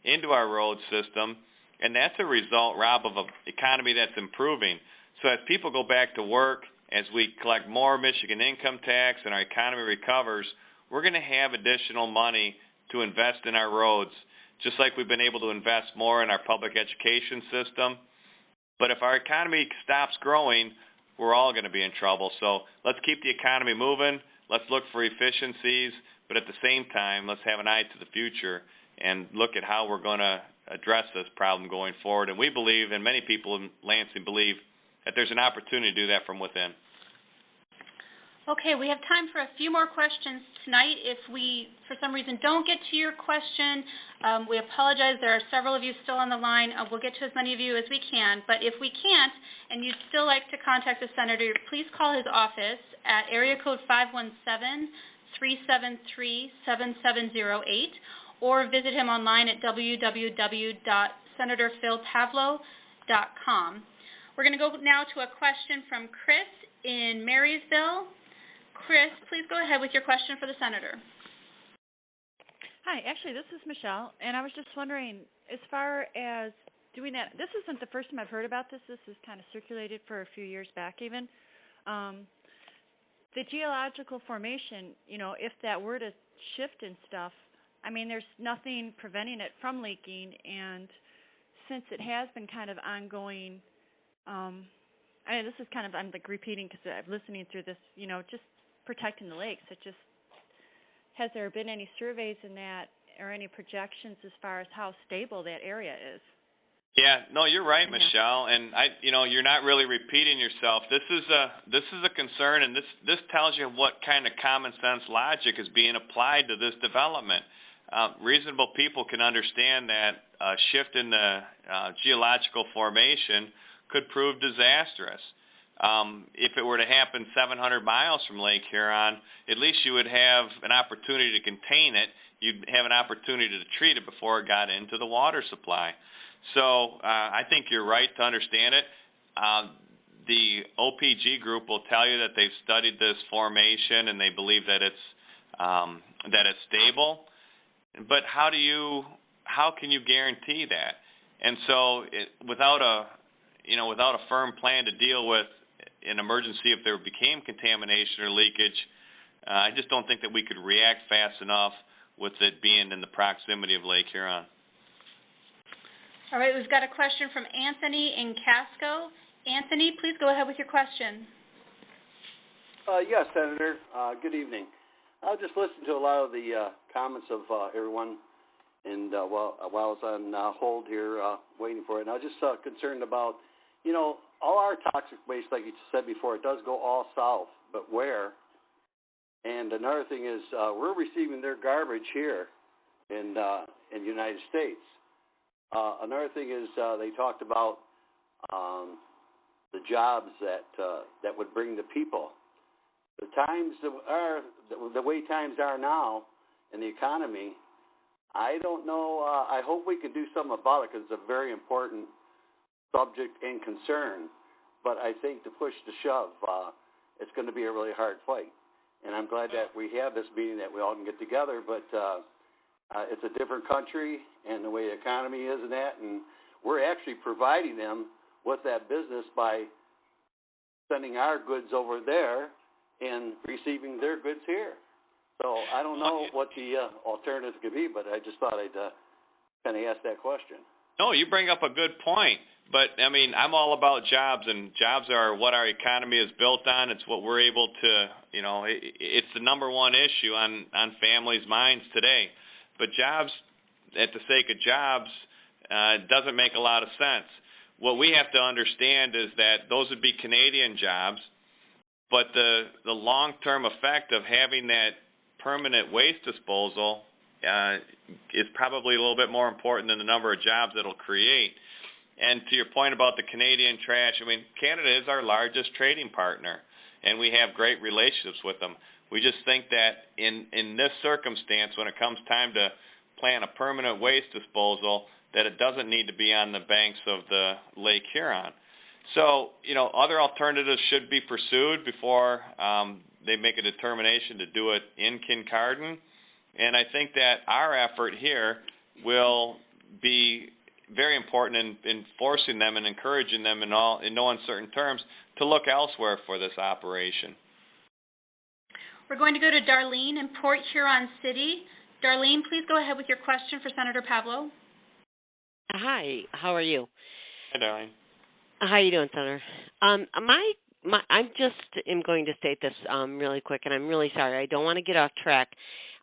into our road system. And that's a result, Rob, of an economy that's improving. So as people go back to work, as we collect more Michigan income tax and our economy recovers, we're going to have additional money to invest in our roads, just like we've been able to invest more in our public education system. But if our economy stops growing, we're all going to be in trouble. So let's keep the economy moving. Let's look for efficiencies. But at the same time, let's have an eye to the future and look at how we're going to address this problem going forward. And we believe, and many people in Lansing believe, that there's an opportunity to do that from within. Okay, we have time for a few more questions tonight. If we, for some reason, don't get to your question, we apologize. There are several of you still on the line. We'll get to as many of you as we can. But if we can't, and you'd still like to contact the senator, please call his office at area code 517-373-7708, or visit him online at www.senatorphilpavlo.com. We're going to go now to a question from Chris in Marysville. Chris, please go ahead with your question for the senator. Hi, actually, this is Michelle, and I was just wondering, as far as doing that, this isn't the first time I've heard about this. This is kind of circulated for a few years back even. The geological formation, if that were to shift and stuff, I mean, there's nothing preventing it from leaking, and since it has been kind of ongoing, this is kind of, I'm like repeating because I'm listening through this, just protecting the lakes. Has there been any surveys in that or any projections as far as how stable that area is? Yeah, no, you're right, Michelle, and you're not really repeating yourself. This is a concern, and this tells you what kind of common sense logic is being applied to this development. Reasonable people can understand that a shift in the geological formation could prove disastrous. If it were to happen 700 miles from Lake Huron, at least you would have an opportunity to contain it. You'd have an opportunity to treat it before it got into the water supply. So I think you're right to understand it. The OPG group will tell you that they've studied this formation and they believe that it's stable. But how can you guarantee that? And so without a firm plan to deal with an emergency if there became contamination or leakage, I just don't think that we could react fast enough with it being in the proximity of Lake Huron. All right, we've got a question from Anthony in Casco. Anthony, please go ahead with your question. Yes, Senator. Good evening. I just listened to a lot of the comments of everyone, and while I was on hold here waiting for it, and I was just concerned about, all our toxic waste, like you said before, it does go all south, but where? And another thing is, we're receiving their garbage here in the United States. Another thing is, they talked about the jobs that would bring the people. The times the way times are now in the economy, I don't know. I hope we can do something about it because it's a very important subject and concern. But I think to push to shove, it's going to be a really hard fight. And I'm glad that we have this meeting that we all can get together. But it's a different country and the way the economy is and that, and we're actually providing them with that business by sending our goods over there and receiving their goods here. So I don't know what the alternative could be, but I just thought I'd kind of ask that question. No, you bring up a good point. But, I mean, I'm all about jobs, and jobs are what our economy is built on. It's what we're able to, you know, it's the number one issue on families' minds today. But jobs, at the sake of jobs, doesn't make a lot of sense. What we have to understand is that those would be Canadian jobs, but the long-term effect of having that permanent waste disposal is probably a little bit more important than the number of jobs it'll create. And to your point about the Canadian trash, I mean, Canada is our largest trading partner, and we have great relationships with them. We just think that in this circumstance, when it comes time to plan a permanent waste disposal, that it doesn't need to be on the banks of the Lake Huron. So, you know, other alternatives should be pursued before they make a determination to do it in Kincardine. And I think that our effort here will be very important in forcing them and encouraging them in no uncertain terms to look elsewhere for this operation. We're going to go to Darlene in Port Huron City. Darlene, please go ahead with your question for Senator Pavlo. Hi, how are you? Hi, Darlene. How are you doing, Senator? I just am going to state this really quick, and I'm really sorry. I don't want to get off track.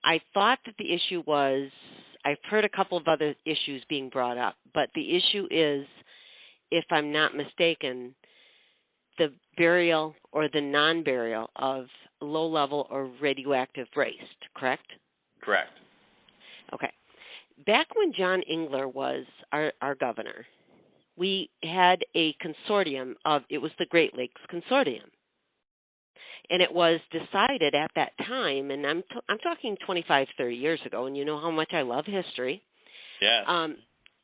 I thought that the issue was, I've heard a couple of other issues being brought up, but the issue is, if I'm not mistaken, the burial or the non-burial of low-level or radioactive waste, correct? Correct. Okay. Back when John Engler was our governor, we had a consortium it was the Great Lakes Consortium. And it was decided at that time, and I'm talking 25, 30 years ago, and you know how much I love history. Yes.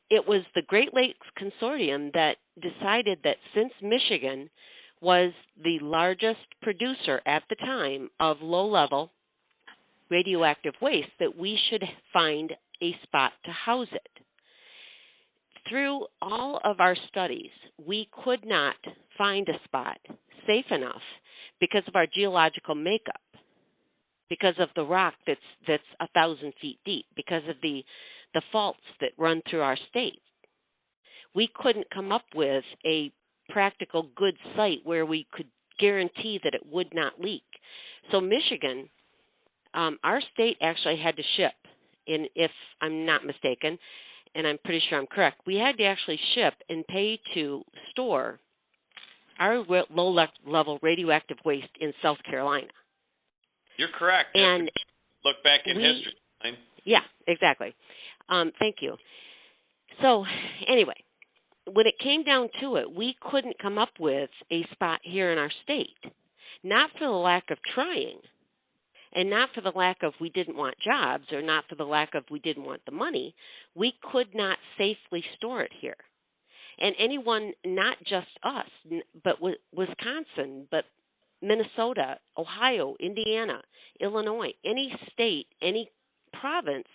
It was the Great Lakes Consortium that decided that since Michigan was the largest producer at the time of low-level radioactive waste, that we should find a spot to house it. Through all of our studies, we could not find a spot safe enough because of our geological makeup, because of the rock that's 1,000 feet deep, because of the faults that run through our state. We couldn't come up with a practical good site where we could guarantee that it would not leak. So Michigan, our state actually had to ship, if I'm not mistaken, and I'm pretty sure I'm correct, we had to actually ship and pay to store our low-level radioactive waste in South Carolina. You're correct. And look back in history. Yeah, exactly. Thank you. So, anyway, when it came down to it, we couldn't come up with a spot here in our state, not for the lack of trying, and not for the lack of we didn't want jobs, or not for the lack of we didn't want the money. We could not safely store it here. And anyone, not just us, but Wisconsin, but Minnesota, Ohio, Indiana, Illinois, any state, any province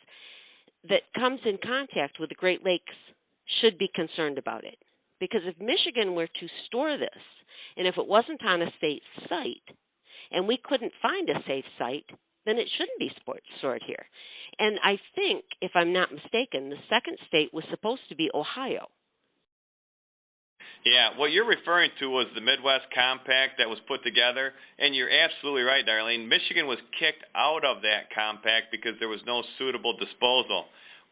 that comes in contact with the Great Lakes should be concerned about it. Because if Michigan were to store this, and if it wasn't on a state site, and we couldn't find a safe site, then it shouldn't be stored here. And I think, if I'm not mistaken, the second state was supposed to be Ohio. Yeah, what you're referring to was the Midwest Compact that was put together, and you're absolutely right, Darlene. Michigan was kicked out of that compact because there was no suitable disposal.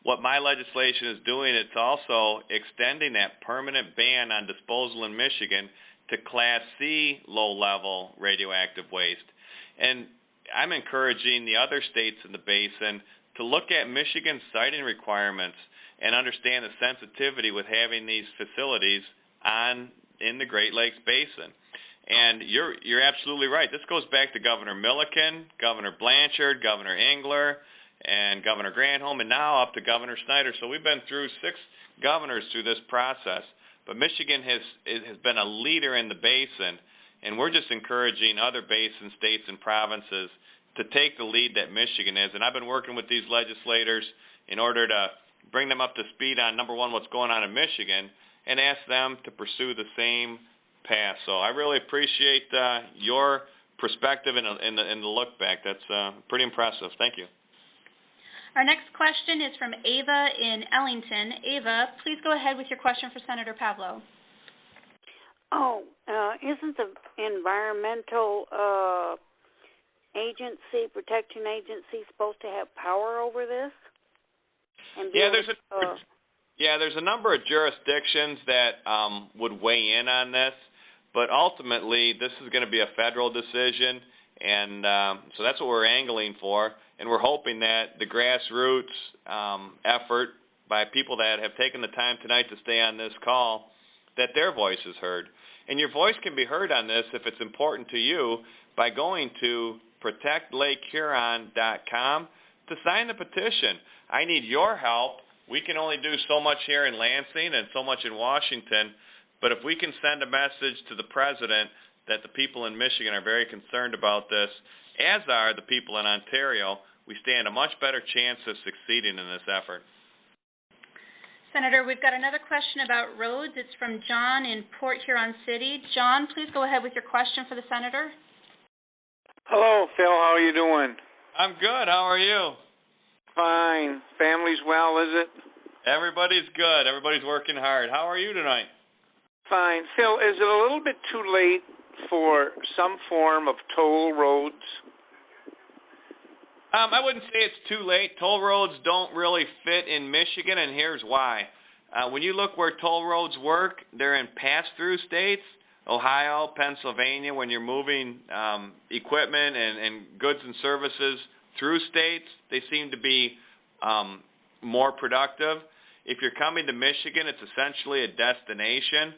What my legislation is doing, it's also extending that permanent ban on disposal in Michigan to Class C low-level radioactive waste. And I'm encouraging the other states in the basin to look at Michigan's siting requirements and understand the sensitivity with having these facilities in the Great Lakes Basin. And you're absolutely right. This goes back to Governor Milliken, Governor Blanchard, Governor Engler, and Governor Granholm, and now up to Governor Snyder. So we've been through 6 governors through this process. But Michigan has been a leader in the basin, and we're just encouraging other basin states and provinces to take the lead that Michigan is. And I've been working with these legislators in order to bring them up to speed on, number one, what's going on in Michigan, and ask them to pursue the same path. So I really appreciate your perspective and the look back. That's pretty impressive. Thank you. Our next question is from Ava in Ellington. Ava, please go ahead with your question for Senator Pavlo. Isn't the environmental agency, protection agency, supposed to have power over this? And there's a number of jurisdictions that would weigh in on this, but ultimately this is going to be a federal decision, and so that's what we're angling for. And we're hoping that the grassroots effort by people that have taken the time tonight to stay on this call, that their voice is heard. And your voice can be heard on this if it's important to you by going to protectlakehuron.com to sign the petition. I need your help. We can only do so much here in Lansing and so much in Washington, but if we can send a message to the President that the people in Michigan are very concerned about this, as are the people in Ontario, we stand a much better chance of succeeding in this effort. Senator, we've got another question about roads. It's from John in Port Huron City. John, please go ahead with your question for the Senator. Hello, Phil. How are you doing? I'm good. How are you? Fine. Family's well, is it? Everybody's good. Everybody's working hard. How are you tonight? Fine. Phil, is it a little bit too late for some form of toll roads? I wouldn't say it's too late. Toll roads don't really fit in Michigan, and here's why. When you look where toll roads work, they're in pass-through states, Ohio, Pennsylvania, when you're moving equipment and goods and services through states, they seem to be more productive. If you're coming to Michigan, it's essentially a destination.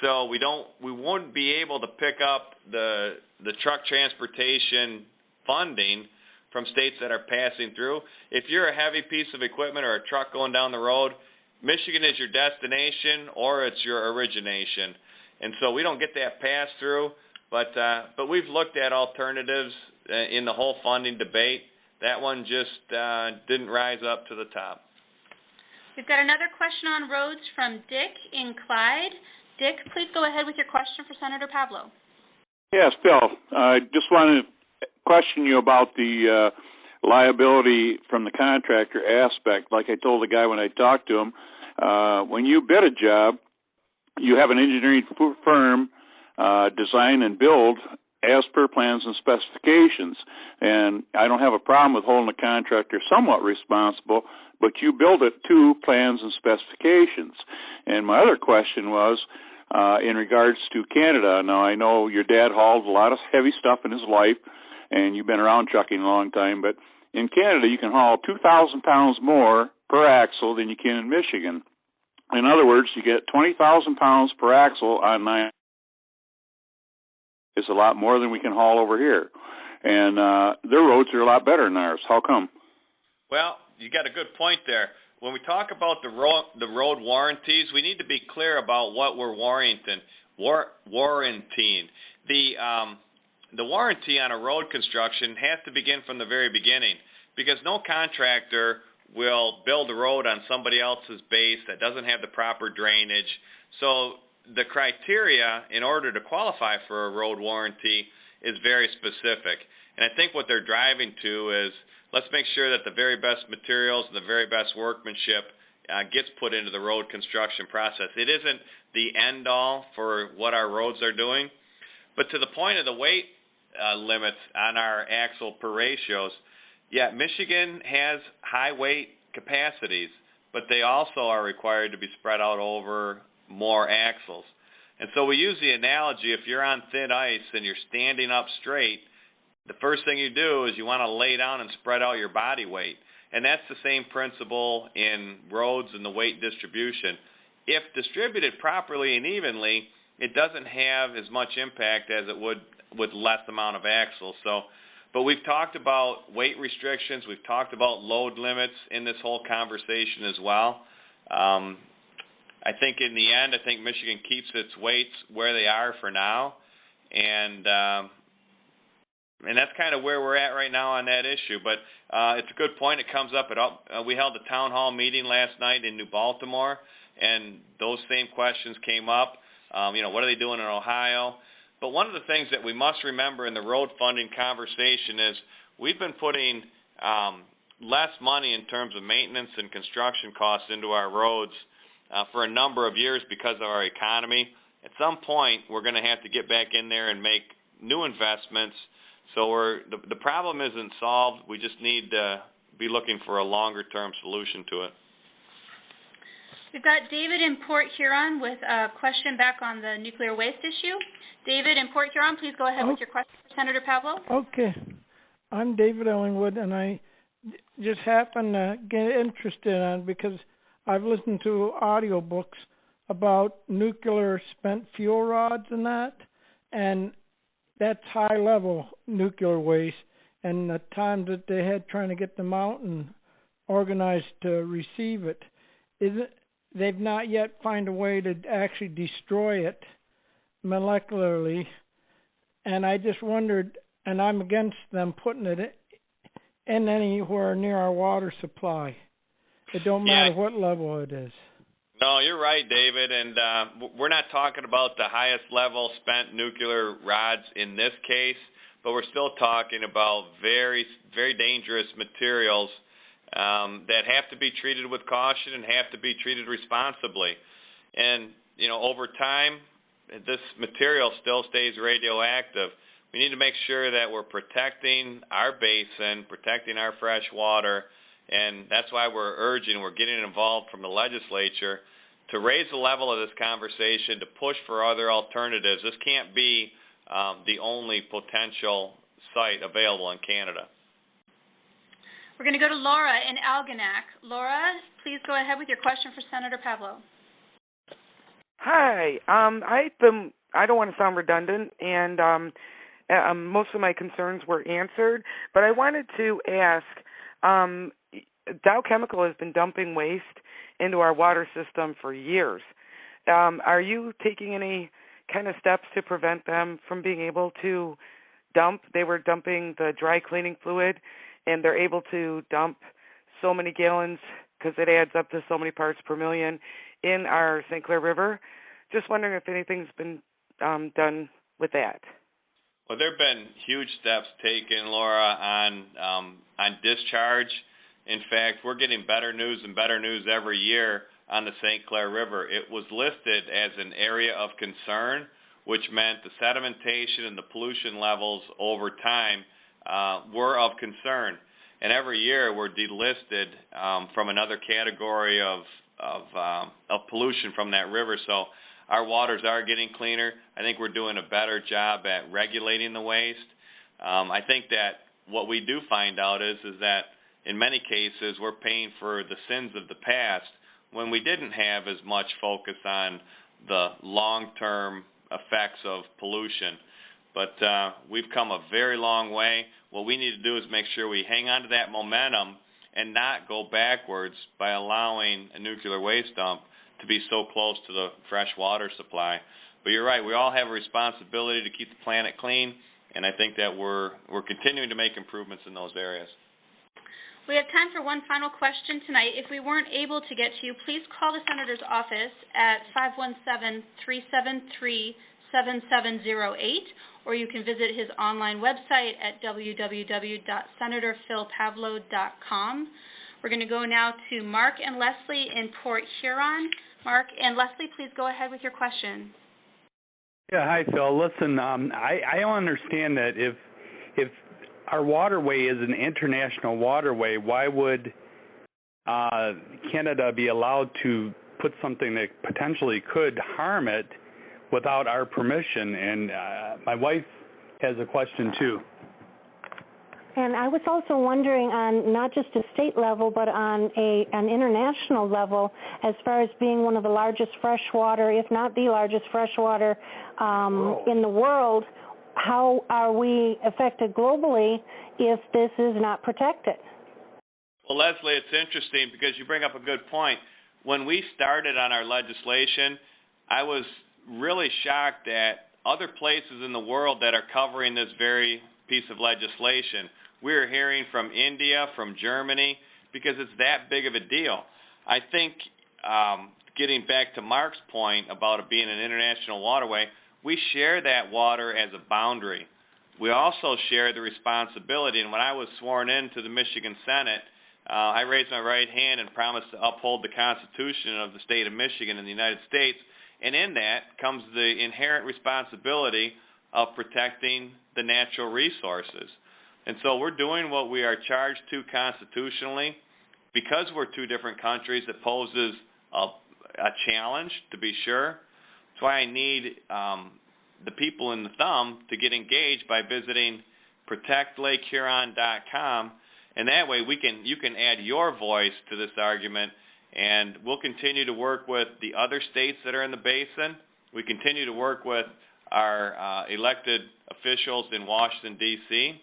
So we won't be able to pick up the truck transportation funding from states that are passing through. If you're a heavy piece of equipment or a truck going down the road, Michigan is your destination or it's your origination. And so we don't get that pass through, but we've looked at alternatives in the whole funding debate. That one just didn't rise up to the top. We've got another question on roads from Dick in Clyde. Dick, please go ahead with your question for Senator Pavlo. Yes, Bill. I just wanted to question you about the liability from the contractor aspect. Like I told the guy when I talked to him, when you bid a job, you have an engineering firm design and build as per plans and specifications. And I don't have a problem with holding the contractor somewhat responsible, but you build it to plans and specifications. And my other question was in regards to Canada. Now, I know your dad hauled a lot of heavy stuff in his life, and you've been around trucking a long time, but in Canada you can haul 2,000 pounds more per axle than you can in Michigan. In other words, you get 20,000 pounds per axle on 9. It's a lot more than we can haul over here. And their roads are a lot better than ours. How come? Well, you got a good point there. When we talk about the road warranties, we need to be clear about what we're warranting. The warranty on a road construction has to begin from the very beginning, because no contractor will build a road on somebody else's base that doesn't have the proper drainage. So the criteria in order to qualify for a road warranty is very specific. And I think what they're driving to is, let's make sure that the very best materials and the very best workmanship gets put into the road construction process. It isn't the end-all for what our roads are doing. But to the point of the weight limits on our axle per ratios, yeah, Michigan has high weight capacities, but they also are required to be spread out over more axles. And so we use the analogy, if you're on thin ice and you're standing up straight, the first thing you do is you want to lay down and spread out your body weight. And that's the same principle in roads and the weight distribution. If distributed properly and evenly, it doesn't have as much impact as it would with less amount of axles. But we've talked about weight restrictions. We've talked about load limits in this whole conversation as well. I think in the end, I think Michigan keeps its weights where they are for now, and that's kind of where we're at right now on that issue. But it's a good point. It comes up we held a town hall meeting last night in New Baltimore, and those same questions came up. What are they doing in Ohio? But one of the things that we must remember in the road funding conversation is we've been putting less money in terms of maintenance and construction costs into our roads for a number of years because of our economy. At some point, we're going to have to get back in there and make new investments. So the problem isn't solved. We just need to be looking for a longer-term solution to it. We've got David in Port Huron with a question back on the nuclear waste issue. David in Port Huron, please go ahead with your question for Senator Pavlo. Okay. I'm David Ellingwood, and I just happened to get interested on because I've listened to audiobooks about nuclear spent fuel rods and that's high-level nuclear waste, and the time that they had trying to get them out and organized to receive it. They've not yet found a way to actually destroy it molecularly, and I just wondered, and I'm against them putting it in anywhere near our water supply. It don't matter what level it is. No, you're right, David, and we're not talking about the highest level spent nuclear rods in this case, but we're still talking about very, very dangerous materials that have to be treated with caution and have to be treated responsibly. And, over time, this material still stays radioactive. We need to make sure that we're protecting our basin, protecting our fresh water, and that's why we're getting involved from the legislature to raise the level of this conversation, to push for other alternatives. This can't be the only potential site available in Canada. We're going to go to Laura in Algonac. Laura, please go ahead with your question for Senator Pavlo. Hi. I don't want to sound redundant, and most of my concerns were answered, but I wanted to ask, Dow Chemical has been dumping waste into our water system for years. Are you taking any kind of steps to prevent them from being able to dump? They were dumping the dry cleaning fluid, and they're able to dump so many gallons because it adds up to so many parts per million in our St. Clair River. Just wondering if anything's been done with that. Well, there have been huge steps taken, Laura, on discharge. In fact, we're getting better news and better news every year on the St. Clair River. It was listed as an area of concern, which meant the sedimentation and the pollution levels over time were of concern. And every year we're delisted from another category of pollution from that river. So our waters are getting cleaner. I think we're doing a better job at regulating the waste. I think that what we do find out is that in many cases we're paying for the sins of the past when we didn't have as much focus on the long-term effects of pollution. But we've come a very long way. What we need to do is make sure we hang on to that momentum and not go backwards by allowing a nuclear waste dump to be so close to the fresh water supply. But you're right, we all have a responsibility to keep the planet clean, and I think that we're continuing to make improvements in those areas. We have time for one final question tonight. If we weren't able to get to you, please call the Senator's office at 517-373-7708, or you can visit his online website at www.senatorphilpavlo.com. We're going to go now to Mark and Leslie in Port Huron. Mark and Leslie, please go ahead with your question. Yeah, hi, Phil. Listen, I don't understand that if our waterway is an international waterway, why would Canada be allowed to put something that potentially could harm it without our permission. And my wife has a question too. And I was also wondering on not just a state level, but on an international level, as far as being one of the largest freshwater, if not the largest freshwater in the world, how are we affected globally if this is not protected? Well, Leslie, it's interesting because you bring up a good point. When we started on our legislation, I was really shocked at other places in the world that are covering this very piece of legislation. We're hearing from India, from Germany, because it's that big of a deal. I think, getting back to Mark's point about it being an international waterway, we share that water as a boundary. We also share the responsibility, and when I was sworn into the Michigan Senate, I raised my right hand and promised to uphold the Constitution of the state of Michigan and the United States, and in that comes the inherent responsibility of protecting the natural resources. And so we're doing what we are charged to constitutionally. Because we're two different countries, it poses a challenge, to be sure. That's why I need the people in the thumb to get engaged by visiting protectlakehuron.com, and that way you can add your voice to this argument, and we'll continue to work with the other states that are in the basin. We continue to work with our elected officials in Washington, D.C.,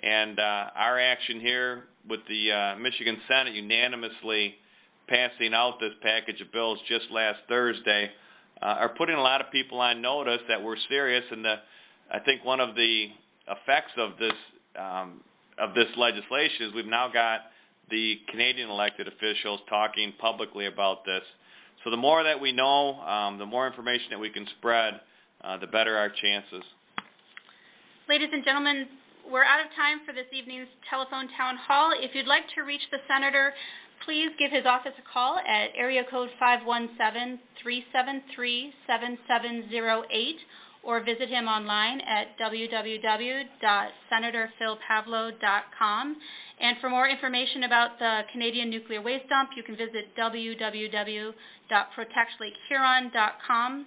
and our action here with the Michigan Senate unanimously passing out this package of bills just last Thursday are putting a lot of people on notice that we're serious. And I think one of the effects of this legislation is we've now got the Canadian elected officials talking publicly about this. So the more that we know, the more information that we can spread, the better our chances. Ladies and gentlemen, we're out of time for this evening's telephone town hall. If you'd like to reach the senator, please give his office a call at area code 517-373-7708 or visit him online at www.senatorphilpavlo.com. And for more information about the Canadian nuclear waste dump, you can visit www.protectlakehuron.com.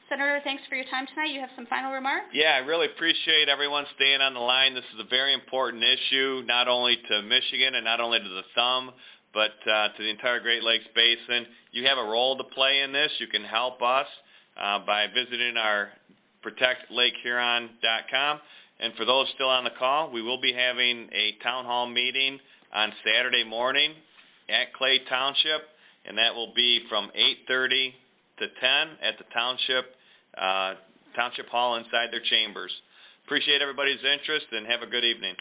Senator, thanks for your time tonight. You have some final remarks? Yeah, I really appreciate everyone staying on the line. This is a very important issue, not only to Michigan and not only to the thumb, but to the entire Great Lakes Basin. You have a role to play in this. You can help us by visiting our protectlakehuron.com. And for those still on the call, we will be having a town hall meeting on Saturday morning at Clay Township, and that will be from 8:30 to 10 at the Township Hall inside their chambers. Appreciate everybody's interest, and have a good evening.